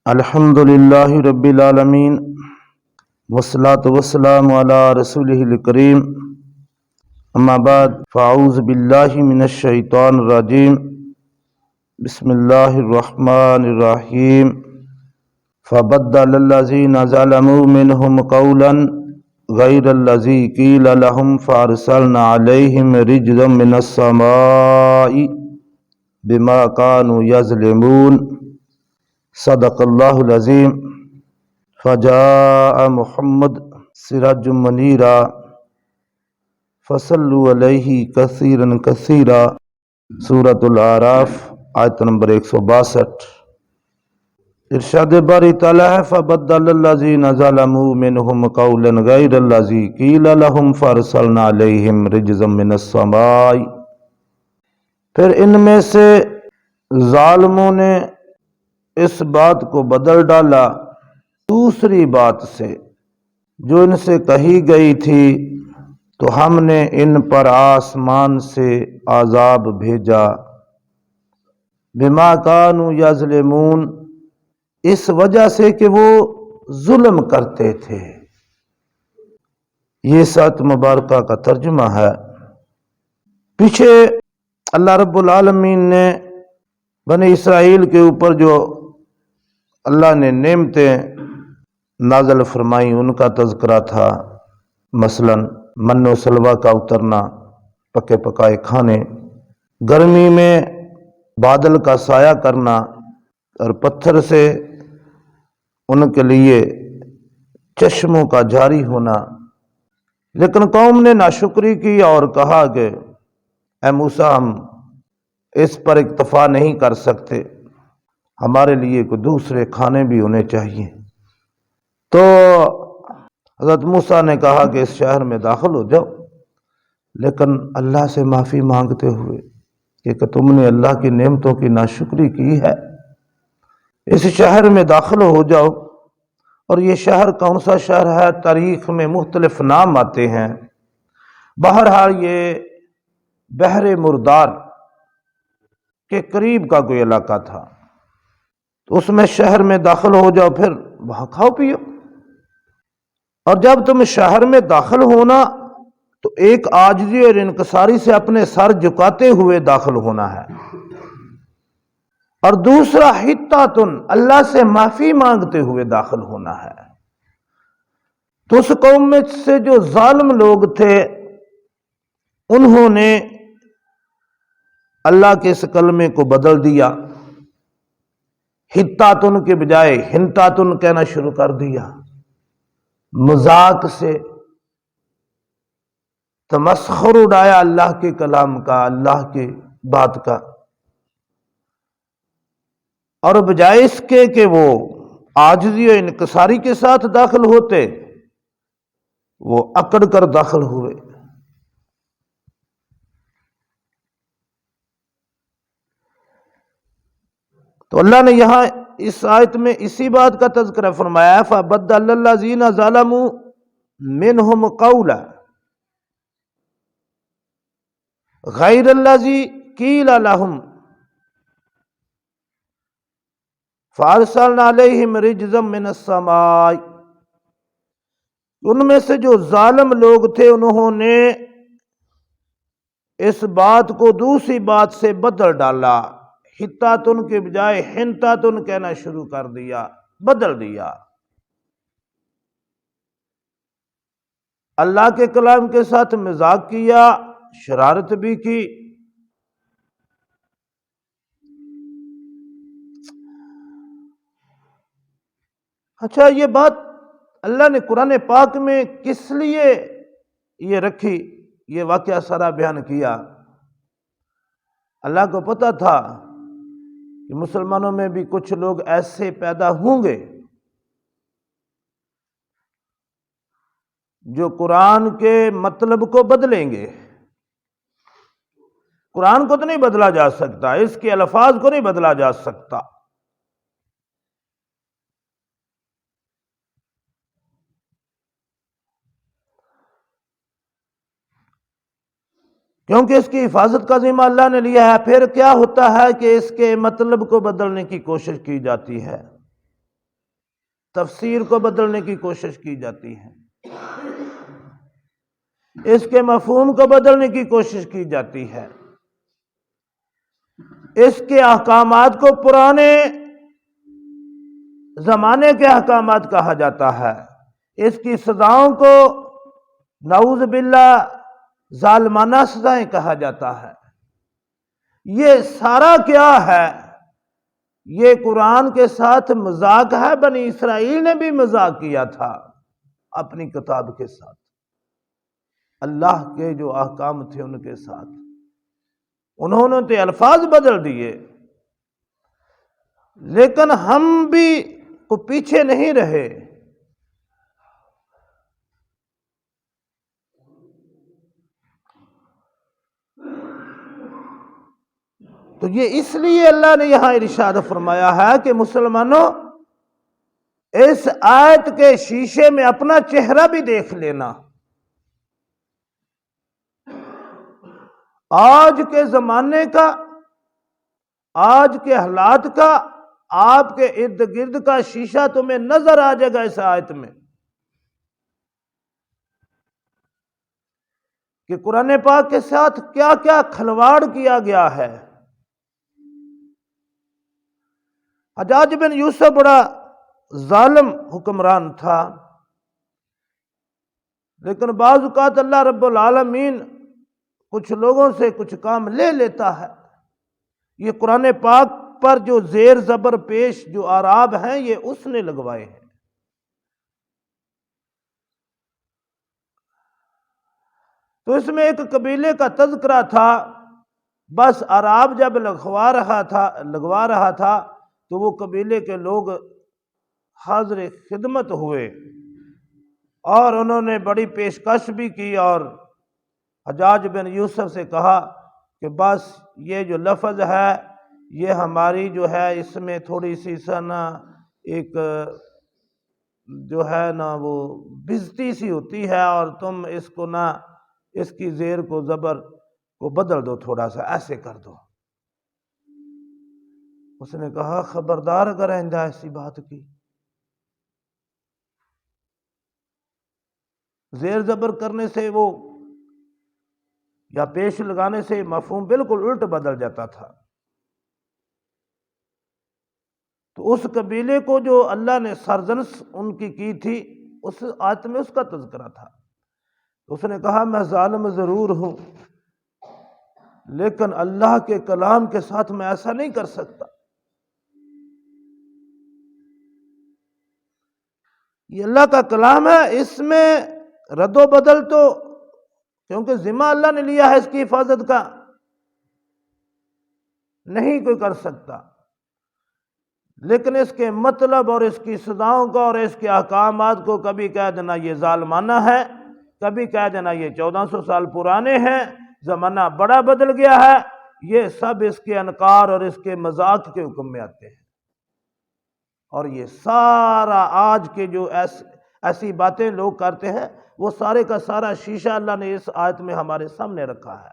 الحمد للہ رب العالمین والصلاة والسلام علی رسولہ الکریم اما بعد فاعوذ باللہ من الشیطان الرجیم بسم اللہ الرحمن الرحیم فبدل الذین ظلموا منہم قولا غیر الذی قیل لهم فارسلنا علیہم رجزا من السماء بما كانوا یظلمون صدق اللہ العظیم فجاء محمد سراج منیرا فصلوا علیہ کثیرا کثیرا سورۃ الاعراف آیت نمبر 162۔ ارشاد باری تعالیٰ ہے فبدل الذین ظلموا منہم قولا غیر الذی قیل لهم فارسلنا علیہم رجزا من السماء، پھر ان میں سے ظالموں نے اس بات کو بدل ڈالا دوسری بات سے جو ان سے کہی گئی تھی، تو ہم نے ان پر آسمان سے عذاب بھیجا بما کانوا یظلمون، اس وجہ سے کہ وہ ظلم کرتے تھے۔ یہ سات مبارکہ کا ترجمہ ہے۔ پیچھے اللہ رب العالمین نے بنی اسرائیل کے اوپر جو اللہ نے نعمتیں نازل فرمائی ان کا تذکرہ تھا، مثلا من و سلوہ کا اترنا، پکے پکائے کھانے، گرمی میں بادل کا سایہ کرنا اور پتھر سے ان کے لیے چشموں کا جاری ہونا۔ لیکن قوم نے ناشکری کی اور کہا کہ اے موسیٰ، ہم اس پر اکتفا نہیں کر سکتے، ہمارے لیے کوئی دوسرے کھانے بھی ہونے چاہیے۔ تو حضرت موسیٰ نے کہا کہ اس شہر میں داخل ہو جاؤ، لیکن اللہ سے معافی مانگتے ہوئے کہ تم نے اللہ کی نعمتوں کی ناشکری کی ہے، اس شہر میں داخل ہو جاؤ۔ اور یہ شہر کون سا شہر ہے؟ تاریخ میں مختلف نام آتے ہیں، بہرحال یہ بحر مردار کے قریب کا کوئی علاقہ تھا، تو اس میں شہر میں داخل ہو جاؤ، پھر وہاں کھاؤ پیو۔ اور جب تم شہر میں داخل ہونا تو ایک عاجزی اور انکساری سے اپنے سر جھکاتے ہوئے داخل ہونا ہے، اور دوسرا حطۃ، اللہ سے معافی مانگتے ہوئے داخل ہونا ہے۔ تو اس قوم میں سے جو ظالم لوگ تھے انہوں نے اللہ کے اس کلمے کو بدل دیا، حطۃ کے بجائے حنطۃ کہنا شروع کر دیا، مذاق سے تمسخر اڑایا اللہ کے کلام کا، اللہ کی بات کا، اور بجائے اس کے کہ وہ عاجزی و انکساری کے ساتھ داخل ہوتے، وہ اکڑ کر داخل ہوئے۔ تو اللہ نے یہاں اس آیت میں اسی بات کا تذکرہ فرمایا ہے فَبَدَّلَ الَّذِينَ ظَلَمُوا مِنْهُمْ قَوْلًا غَيْرَ الَّذِي قِيلَ لَهُمْ فَأَرْسَلْنَا عَلَيْهِمْ رِجْزًا مِّنَ السَّمَاءِ، ان میں سے جو ظالم لوگ تھے انہوں نے اس بات کو دوسری بات سے بدل ڈالا، حطۃ کے بجائے حنطۃ کہنا شروع کر دیا، بدل دیا، اللہ کے کلام کے ساتھ مذاق کیا، شرارت بھی کی۔ اچھا، یہ بات اللہ نے قرآن پاک میں کس لیے یہ رکھی، یہ واقعہ سارا بیان کیا؟ اللہ کو پتہ تھا کہ مسلمانوں میں بھی کچھ لوگ ایسے پیدا ہوں گے جو قرآن کے مطلب کو بدلیں گے۔ قرآن کو تو نہیں بدلا جا سکتا، اس کے الفاظ کو نہیں بدلا جا سکتا، کیونکہ اس کی حفاظت کا ذمہ اللہ نے لیا ہے۔ پھر کیا ہوتا ہے کہ اس کے مطلب کو بدلنے کی کوشش کی جاتی ہے۔ تفسیر کو بدلنے کی کوشش کی جاتی ہے، اس کے مفہوم کو بدلنے کی کوشش کی جاتی ہے، اس کے احکامات کو پرانے زمانے کے احکامات کہا جاتا ہے، اس کی سزاؤں کو نعوذ باللہ ظالمانہ سزائیں کہا جاتا ہے۔ یہ سارا کیا ہے؟ یہ قرآن کے ساتھ مذاق ہے۔ بنی اسرائیل نے بھی مذاق کیا تھا اپنی کتاب کے ساتھ، اللہ کے جو احکام تھے ان کے ساتھ، انہوں نے تو الفاظ بدل دیے، لیکن ہم بھی کو پیچھے نہیں رہے۔ تو یہ اس لیے اللہ نے یہاں ارشاد فرمایا ہے کہ مسلمانوں اس آیت کے شیشے میں اپنا چہرہ بھی دیکھ لینا۔ آج کے زمانے کا، آج کے حالات کا، آپ کے ارد گرد کا شیشہ تمہیں نظر آ جائے گا اس آیت میں، کہ قرآن پاک کے ساتھ کیا کیا کھلواڑ کیا گیا ہے۔ حجاج بن یوسف بڑا ظالم حکمران تھا، لیکن بعض اوقات اللہ رب العالمین کچھ لوگوں سے کچھ کام لے لیتا ہے۔ یہ قرآن پاک پر جو زیر زبر پیش جو اعراب ہیں یہ اس نے لگوائے ہیں۔ تو اس میں ایک قبیلے کا تذکرہ تھا، بس اعراب جب لگوا رہا تھا تو وہ قبیلے کے لوگ حاضر خدمت ہوئے اور انہوں نے بڑی پیشکش بھی کی، اور حجاج بن یوسف سے کہا کہ بس یہ جو لفظ ہے یہ ہماری جو ہے اس میں تھوڑی سی نا ایک جو ہے نا وہ بزتی سی ہوتی ہے، اور تم اس کو نا اس کی زیر کو زبر کو بدل دو، تھوڑا سا ایسے کر دو۔ اس نے کہا خبردار اگر آئندہ ایسی بات کی۔ زیر زبر کرنے سے وہ یا پیش لگانے سے مفہوم بالکل الٹ بدل جاتا تھا۔ تو اس قبیلے کو جو اللہ نے سرزنش ان کی تھی، اس آیت میں اس کا تذکرہ تھا۔ اس نے کہا میں ظالم ضرور ہوں، لیکن اللہ کے کلام کے ساتھ میں ایسا نہیں کر سکتا۔ یہ اللہ کا کلام ہے، اس میں رد و بدل تو کیونکہ ذمہ اللہ نے لیا ہے اس کی حفاظت کا، نہیں کوئی کر سکتا، لیکن اس کے مطلب اور اس کی سزاؤں کو اور اس کے احکامات کو کبھی کہہ دینا یہ ظالمانہ ہے، کبھی کہہ دینا یہ 1400 سال پرانے ہیں، زمانہ بڑا بدل گیا ہے، یہ سب اس کے انکار اور اس کے مذاق کے حکم میں آتے ہیں۔ اور یہ سارا آج کے جو ایسی باتیں لوگ کرتے ہیں، وہ سارے کا سارا شیشہ اللہ نے اس آیت میں ہمارے سامنے رکھا ہے۔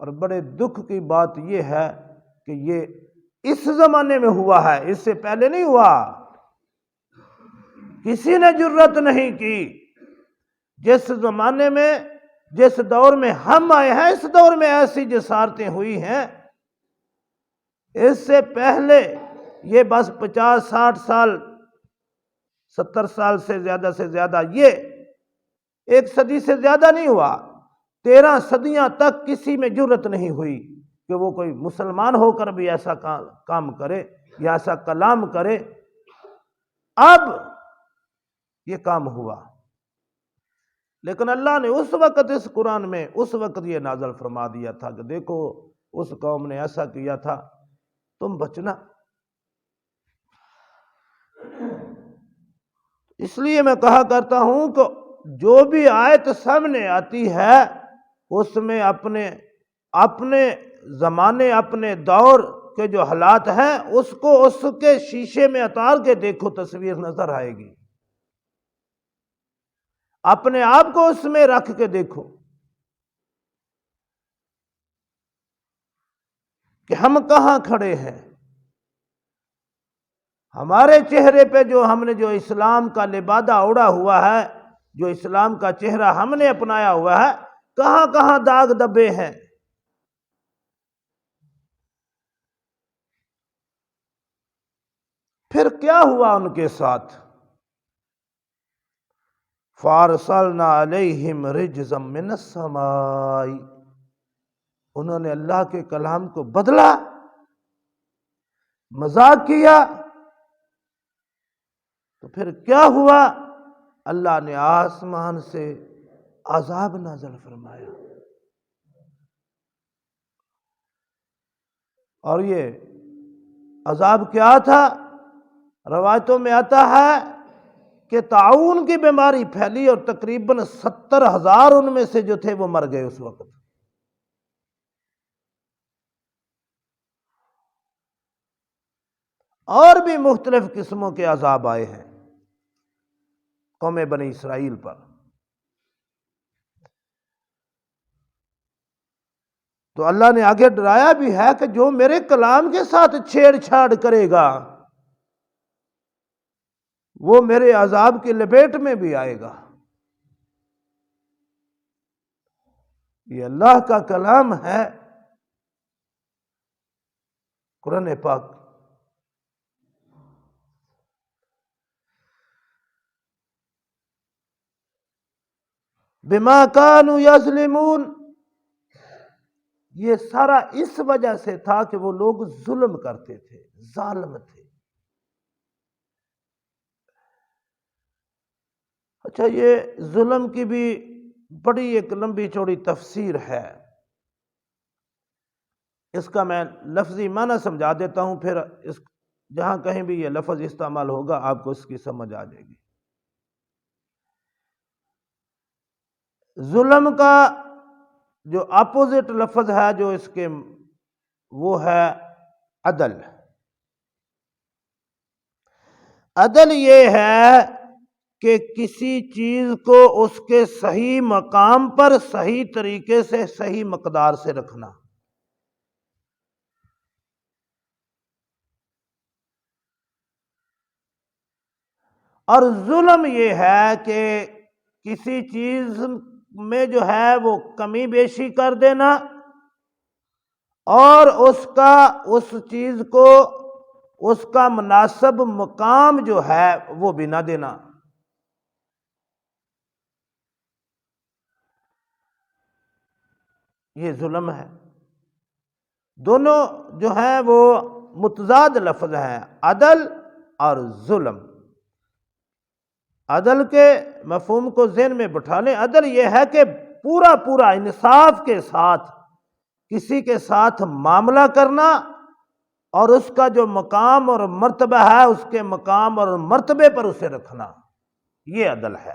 اور بڑے دکھ کی بات یہ ہے کہ یہ اس زمانے میں ہوا ہے، اس سے پہلے نہیں ہوا۔ کسی نے جرت نہیں کی۔ جس زمانے میں، جس دور میں ہم آئے ہیں، اس دور میں ایسی جسارتیں ہوئی ہیں، اس سے پہلے یہ بس 50 60 سال 70 سال سے زیادہ یہ ایک صدی سے زیادہ نہیں ہوا، 13 صدیاں تک کسی میں جرت نہیں ہوئی کہ وہ کوئی مسلمان ہو کر بھی ایسا کام کرے یا ایسا کلام کرے۔ اب یہ کام ہوا، لیکن اللہ نے اس وقت اس قرآن میں اس وقت یہ نازل فرما دیا تھا کہ دیکھو اس قوم نے ایسا کیا تھا، تم بچنا۔ اس لیے میں کہا کرتا ہوں کہ جو بھی آیت سامنے آتی ہے اس میں اپنے زمانے، اپنے دور کے جو حالات ہیں اس کو اس کے شیشے میں اتار کے دیکھو، تصویر نظر آئے گی۔ اپنے آپ کو اس میں رکھ کے دیکھو کہ ہم کہاں کھڑے ہیں۔ ہمارے چہرے پہ جو ہم نے جو اسلام کا لبادہ اوڑھا ہوا ہے، جو اسلام کا چہرہ ہم نے اپنایا ہوا ہے، کہاں کہاں داغ دبے ہیں۔ پھر کیا ہوا ان کے ساتھ؟ فَأَرْسَلْنَا عَلَيْهِمْ رِجْزًا مِّنَ السَّمَاءِ، انہوں نے اللہ کے کلام کو بدلا، مذاق کیا، تو پھر کیا ہوا؟ اللہ نے آسمان سے عذاب نازل فرمایا۔ اور یہ عذاب کیا تھا؟ روایتوں میں آتا ہے کہ طاعون کی بیماری پھیلی اور تقریباً 70,000 ان میں سے جو تھے وہ مر گئے اس وقت۔ اور بھی مختلف قسموں کے عذاب آئے ہیں قوم بنی اسرائیل پر۔ تو اللہ نے آگے ڈرایا بھی ہے کہ جو میرے کلام کے ساتھ چھیڑ چھاڑ کرے گا وہ میرے عذاب کی لپیٹ میں بھی آئے گا۔ یہ اللہ کا کلام ہے، قرآن پاک۔ بما کانوا یظلمون، یہ سارا اس وجہ سے تھا کہ وہ لوگ ظلم کرتے تھے، ظالم تھے۔ اچھا، یہ ظلم کی بھی بڑی ایک لمبی چوڑی تفسیر ہے، اس کا میں لفظی معنی سمجھا دیتا ہوں، پھر اس جہاں کہیں بھی یہ لفظ استعمال ہوگا آپ کو اس کی سمجھ آ جائے گی۔ ظلم کا جو اپوزٹ لفظ ہے جو اس کے وہ ہے عدل۔ عدل یہ ہے کہ کسی چیز کو اس کے صحیح مقام پر صحیح طریقے سے صحیح مقدار سے رکھنا۔ اور ظلم یہ ہے کہ کسی چیز میں جو ہے وہ کمی بیشی کر دینا اور اس چیز کو اس کا مناسب مقام جو ہے وہ بھی نہ دینا۔ یہ ظلم ہے۔ دونوں جو ہیں وہ متضاد لفظ ہیں، عدل اور ظلم۔ عدل کے مفہوم کو ذہن میں بٹھا لیں۔ عدل یہ ہے کہ پورا پورا انصاف کے ساتھ کسی کے ساتھ معاملہ کرنا اور اس کا جو مقام اور مرتبہ ہے اس کے مقام اور مرتبے پر اسے رکھنا، یہ عدل ہے۔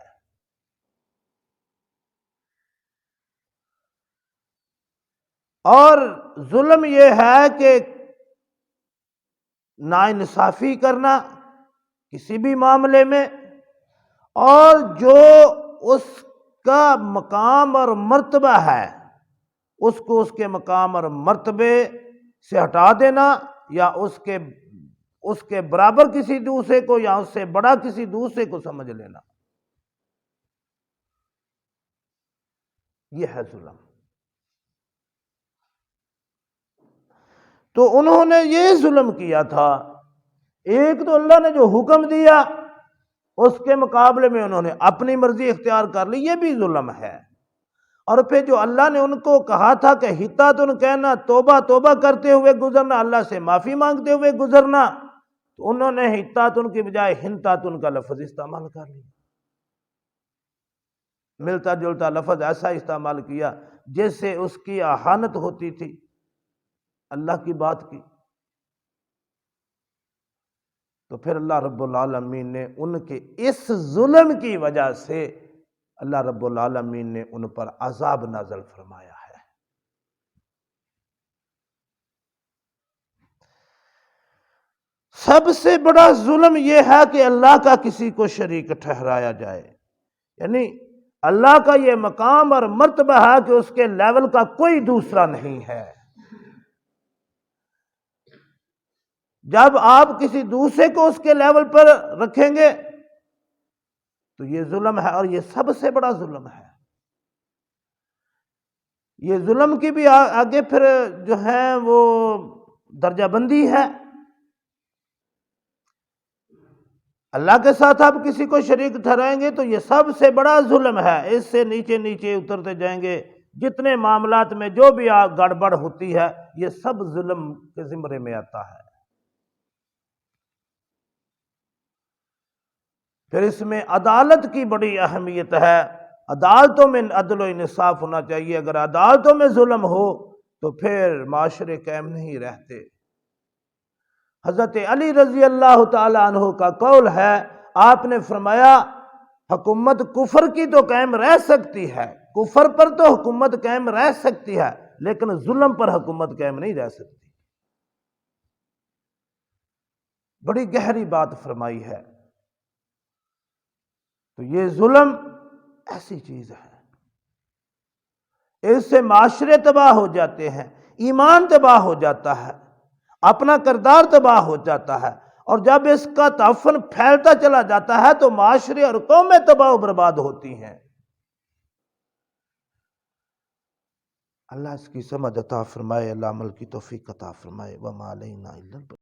اور ظلم یہ ہے کہ ناانصافی کرنا کسی بھی معاملے میں، اور جو اس کا مقام اور مرتبہ ہے اس کو اس کے مقام اور مرتبے سے ہٹا دینا، یا اس کے برابر کسی دوسرے کو یا اس سے بڑا کسی دوسرے کو سمجھ لینا، یہ ہے ظلم۔ تو انہوں نے یہ ظلم کیا تھا۔ ایک تو اللہ نے جو حکم دیا اس کے مقابلے میں انہوں نے اپنی مرضی اختیار کر لی، یہ بھی ظلم ہے۔ اور پھر جو اللہ نے ان کو کہا تھا کہ حتاتن کہنا، توبہ توبہ کرتے ہوئے گزرنا، اللہ سے معافی مانگتے ہوئے گزرنا، تو انہوں نے حتاتن کی بجائے ہنتاتن کا لفظ استعمال کر لیا، ملتا جلتا لفظ ایسا استعمال کیا جس سے اس کی اہانت ہوتی تھی اللہ کی بات کی۔ تو پھر اللہ رب العالمین نے ان کے اس ظلم کی وجہ سے اللہ رب العالمین نے ان پر عذاب نازل فرمایا ہے۔ سب سے بڑا ظلم یہ ہے کہ اللہ کا کسی کو شریک ٹھہرایا جائے، یعنی اللہ کا یہ مقام اور مرتبہ ہے کہ اس کے لیول کا کوئی دوسرا نہیں ہے۔ جب آپ کسی دوسرے کو اس کے لیول پر رکھیں گے تو یہ ظلم ہے، اور یہ سب سے بڑا ظلم ہے۔ یہ ظلم کی بھی آگے پھر جو ہے وہ درجہ بندی ہے۔ اللہ کے ساتھ آپ کسی کو شریک ٹھہرائیں گے تو یہ سب سے بڑا ظلم ہے۔ اس سے نیچے نیچے اترتے جائیں گے، جتنے معاملات میں جو بھی گڑبڑ ہوتی ہے یہ سب ظلم کے زمرے میں آتا ہے۔ پھر اس میں عدالت کی بڑی اہمیت ہے۔ عدالتوں میں عدل و انصاف ہونا چاہیے۔ اگر عدالتوں میں ظلم ہو تو پھر معاشرے قائم نہیں رہتے۔ حضرت علی رضی اللہ تعالی عنہ کا قول ہے، آپ نے فرمایا حکومت کفر کی تو قائم رہ سکتی ہے، کفر پر تو حکومت قائم رہ سکتی ہے، لیکن ظلم پر حکومت قائم نہیں رہ سکتی۔ بڑی گہری بات فرمائی ہے۔ تو یہ ظلم ایسی چیز ہے، اس سے معاشرے تباہ ہو جاتے ہیں، ایمان تباہ ہو جاتا ہے، اپنا کردار تباہ ہو جاتا ہے، اور جب اس کا تعفن پھیلتا چلا جاتا ہے تو معاشرے اور قومیں تباہ و برباد ہوتی ہیں۔ اللہ اس کی سمجھ عطا فرمائے، اللہ عمل کی توفیق عطا فرمائے۔ وما علینا الا البلاغ۔